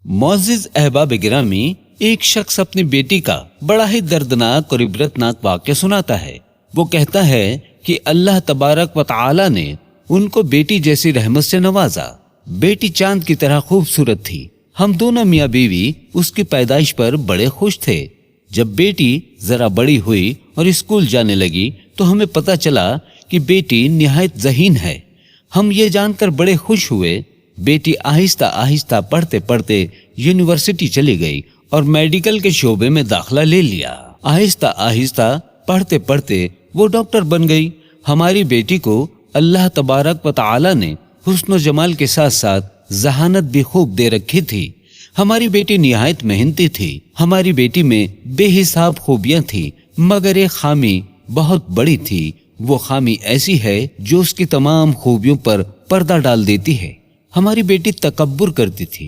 मोअज़्ज़िज़ अहबाब गिरामी, एक शख्स अपनी बेटी का बड़ा ही दर्दनाक और इबरतनाक वाक़या सुनाता है। वो कहता है कि अल्लाह तबारक व तआला ने उनको बेटी जैसी रहमत से नवाजा। बेटी चांद की तरह खूबसूरत थी। हम दोनों मियाँ बीवी उसकी पैदाइश पर बड़े खुश थे। जब बेटी जरा बड़ी हुई और स्कूल जाने लगी तो हमें पता चला कि बेटी निहायत ज़हीन है। हम ये जानकर बड़े खुश हुए। बेटी आहिस्ता आहिस्ता पढ़ते पढ़ते यूनिवर्सिटी चली गई और मेडिकल के शोबे में दाखिला ले लिया। आहिस्ता आहिस्ता पढ़ते पढ़ते वो डॉक्टर बन गई। हमारी बेटी को अल्लाह तबारक व तआला ने हुस्न जमाल के साथ साथ जहानत भी खूब दे रखी थी। हमारी बेटी निहायत मेहनती थी। हमारी बेटी में बेहिसाब खूबियां थी, मगर एक खामी बहुत बड़ी थी। वो खामी ऐसी है जो उसकी तमाम खूबियों पर पर्दा डाल देती है। हमारी बेटी तकब्बुर करती थी,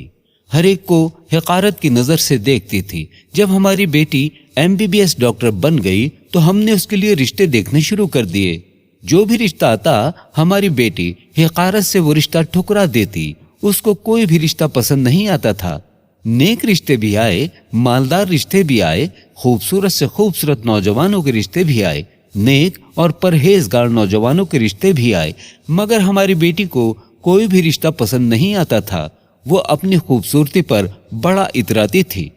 हर एक को हिकारत की नजर से देखती थी। जब हमारी बेटी MBBS डॉक्टर बन गई तो हमने उसके लिए रिश्ते देखने शुरू कर दिए। जो भी रिश्ता आता हमारी बेटी हिकारत से वो रिश्ता ठुकरा देती। उसको कोई भी रिश्ता पसंद नहीं आता था। नेक रिश्ते भी आए, मालदार रिश्ते भी आए, खूबसूरत से खूबसूरत नौजवानों के रिश्ते भी आए, नेक और परहेजगार नौजवानों के रिश्ते भी आए, मगर हमारी बेटी को कोई भी रिश्ता पसंद नहीं आता था। वो अपनी खूबसूरती पर बड़ा इतराती थी।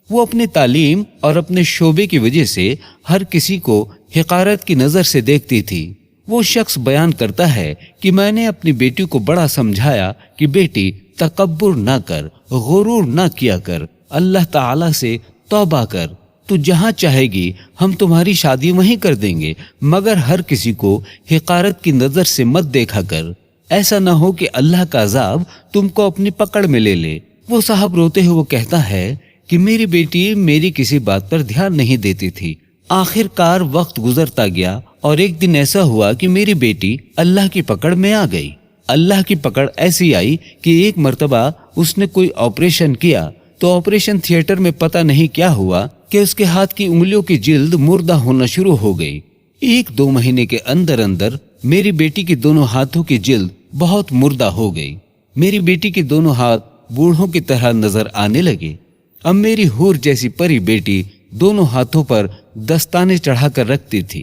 वो अपनी तालीम और अपने शोबे की वजह से हर किसी को हिकारत की नजर से देखती थी। वो शख्स बयान करता है कि मैंने अपनी बेटी को बड़ा समझाया कि बेटी तकब्बुर ना कर, गुरूर ना किया कर, अल्लाह ताला से तौबा कर। तू जहाँ चाहेगी हम तुम्हारी शादी वहीं कर देंगे, मगर हर किसी को हिकारत की नजर से मत देखा कर। ऐसा ना हो कि अल्लाह का अजाब तुमको अपनी पकड़ में ले ले। वो साहब रोते हुए कहता है कि मेरी बेटी मेरी किसी बात पर ध्यान नहीं देती थी। आखिरकार वक्त गुजरता गया और एक दिन ऐसा हुआ कि मेरी बेटी अल्लाह की पकड़ में आ गई। अल्लाह की पकड़ ऐसी आई कि एक मर्तबा उसने कोई ऑपरेशन किया तो ऑपरेशन थिएटर में पता नहीं क्या हुआ कि उसके हाथ की उंगलियों की जिल्द मुर्दा होना शुरू हो गई। 1-2 महीने के अंदर अंदर मेरी बेटी की दोनों हाथों की जिल्द बहुत मुर्दा हो गई। मेरी बेटी के दोनों हाथ बूढ़ों की तरह नजर आने लगे। अब मेरी हूर जैसी परी बेटी दोनों हाथों पर दस्ताने चढ़ाकर रखती थी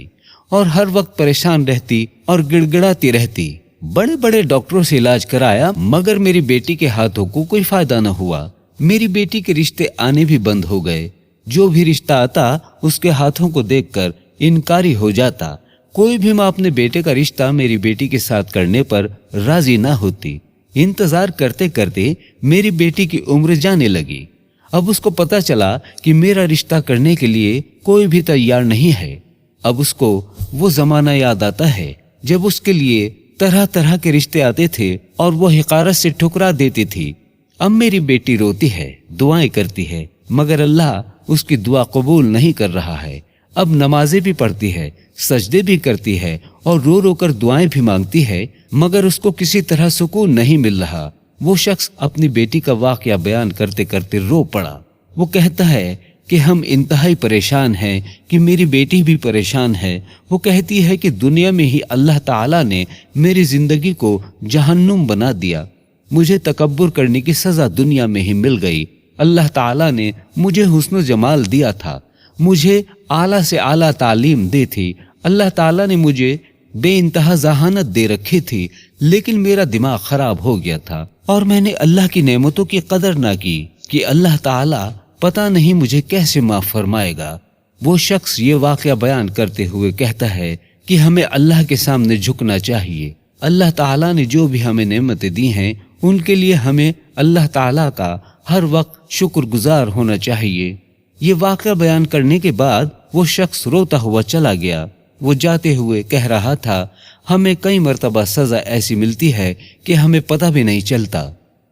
और हर वक्त परेशान रहती और गिड़गिड़ाती रहती। बड़े बड़े डॉक्टरों से इलाज कराया, मगर मेरी बेटी के हाथों को कोई फायदा न हुआ। मेरी बेटी के रिश्ते आने भी बंद हो गए। जो भी रिश्ता आता उसके हाथों को देखकर इनकारी हो जाता। कोई भी माँ अपने बेटे का रिश्ता मेरी बेटी के साथ करने पर राजी ना होती। इंतजार करते करते मेरी बेटी की उम्र जाने लगी। अब उसको पता चला कि मेरा रिश्ता करने के लिए कोई भी तैयार नहीं है। अब उसको वो जमाना याद आता है जब उसके लिए तरह तरह के रिश्ते आते थे और वो हिकारत से ठुकरा देती थी। अब मेरी बेटी रोती है, दुआएं करती है, मगर अल्लाह उसकी दुआ कबूल नहीं कर रहा है। अब नमाजें भी पढ़ती है, सजदे भी करती है और रो रो कर दुआएं भी मांगती है, मगर उसको किसी तरह सुकून नहीं मिल रहा। वो शख्स अपनी बेटी का वाकया बयान करते करते रो पड़ा। वो कहता है कि हम इंतहाई परेशान हैं कि मेरी बेटी भी परेशान है। वो कहती है कि दुनिया में ही अल्लाह ताला ने मेरी जिंदगी को जहन्नुम बना दिया। मुझे तकब्बुर करने की सजा दुनिया में ही मिल गई। अल्लाह ताला ने मुझे हुस्न जमाल दिया था, मुझे आला से आला तालीम दी थी। अल्लाह ताला ने मुझे बेइंतहा जहानत दे रखी थी, लेकिन मेरा दिमाग खराब हो गया था और मैंने अल्लाह की नेमतों की कदर ना की कि अल्लाह ताला पता नहीं मुझे कैसे माफ फरमाएगा। वो शख्स ये वाकया बयान करते हुए कहता है कि हमें अल्लाह के सामने झुकना चाहिए। अल्लाह ताला ने जो भी हमें नेमतें दी हैं उनके लिए हमें अल्लाह ताला का हर वक्त शुक्रगुजार होना चाहिए। ये वाकया बयान करने के बाद वो शख्स रोता हुआ चला गया। वो जाते हुए कह रहा था, हमें कई मर्तबा सजा ऐसी मिलती है कि हमें पता भी नहीं चलता।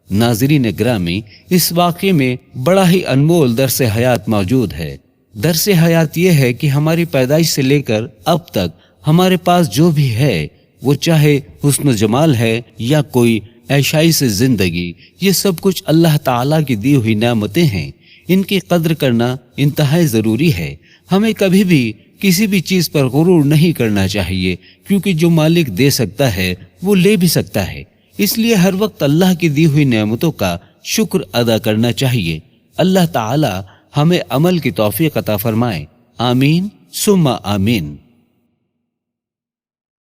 नाज़रीन ग्रामी, इस वाक़े में बड़ा ही अनमोल दर्स हयात मौजूद है। दर्स हयात ये है कि हमारी पैदाइश से लेकर अब तक हमारे पास जो भी है, वो चाहे हुस्न जमाल है या कोई ऐशाई से जिंदगी, ये सब कुछ अल्लाह ताला की दी हुई नेमतें हैं। इनकी कद्र करना इंतहाई जरूरी है। हमें कभी भी किसी भी चीज पर गुरूर नहीं करना चाहिए, क्योंकि जो मालिक दे सकता है वो ले भी सकता है। इसलिए हर वक्त अल्लाह की दी हुई नेमतों का شکر ادا کرنا چاہیے۔ اللہ تعالی ہمیں عمل کی توفیق عطا فرمائے، آمین ثم آمین۔